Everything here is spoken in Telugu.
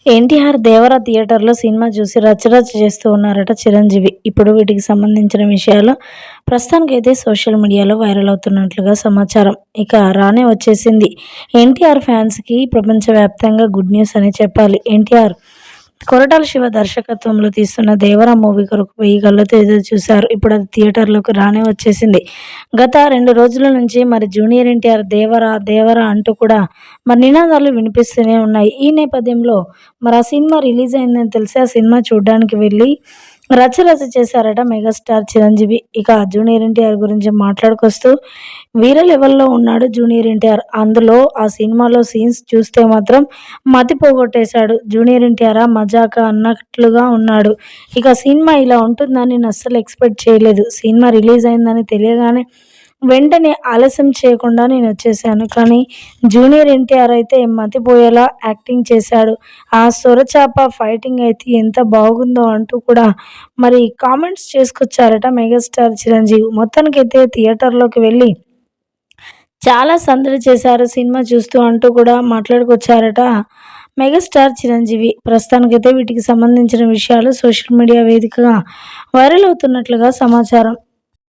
ఎన్టీఆర్ 'దేవర' థియేటర్‌లో సినిమా చూసి రచ్చరచ్చ చేస్తూ ఉన్నారట చిరంజీవి. ఇప్పుడు వీటికి సంబంధించిన విషయాలు ప్రస్తుతానికైతే సోషల్ మీడియాలో వైరల్ అవుతున్నట్లుగా సమాచారం. ఇక రానే వచ్చేసింది. ఎన్టీఆర్ ఫ్యాన్స్‌కి ప్రపంచవ్యాప్తంగా గుడ్ న్యూస్ అనే చెప్పాలి. ఎన్టీఆర్ కొరటాల శివ దర్శకత్వంలో తీస్తున్న 'దేవర' మూవీ కొరకు 1000 కళ్ళతో ఎదురు చూశారు. ఇప్పుడు అది థియేటర్‌లోకి రానే వచ్చేసింది. గత 2 రోజుల నుంచి మరి జూనియర్ ఎన్టీఆర్ 'దేవర దేవర' అంటూ కూడా మరి నినాదాలు వినిపిస్తూనే ఉన్నాయి. ఈ నేపథ్యంలో మరి ఆ సినిమా రిలీజ్ అయిందని తెలిసి ఆ సినిమా చూడ్డానికి వెళ్ళి రచ్చరచ్చ చేశారట మెగాస్టార్ చిరంజీవి. ఇక జూనియర్ ఎన్టీఆర్ గురించి మాట్లాడుకొస్తూ వేరే లెవెల్‌లో ఉన్నాడు జూనియర్ ఎన్టీఆర్. అందులో ఆ సినిమాలో సీన్స్ చూస్తే మాత్రం మతి పోగొట్టేశాడు. జూనియర్ ఎన్టీఆరా మజాకా అన్నట్లుగా ఉన్నాడు. ఇక సినిమా ఇలా ఉంటుందని నేను అస్సలు ఎక్స్‌పెక్ట్ చేయలేదు. సినిమా రిలీజ్ అయిందని తెలియగానే వెంటనే ఆలస్యం చేయకుండా నేనొచ్చేసాను. కానీ జూనియర్ ఎన్టీఆర్ అయితే మతిపోయేలా యాక్టింగ్ చేశాడు. ఆ సొరచాప ఫైటింగ్ అయితే ఎంత బాగుందో అంటూ కూడా మరి కామెంట్స్ చేసుకొచ్చారట మెగాస్టార్ చిరంజీవి. మొత్తానికైతే థియేటర్‌లోకి వెళ్ళి చాలా సందడి చేశారు సినిమా చూస్తూ అంటూ కూడా మాట్లాడుకొచ్చారట మెగాస్టార్ చిరంజీవి. ప్రస్తుతానికైతే వీటికి సంబంధించిన విషయాలు సోషల్ మీడియా వేదికగా వైరల్ అవుతున్నట్లుగా సమాచారం.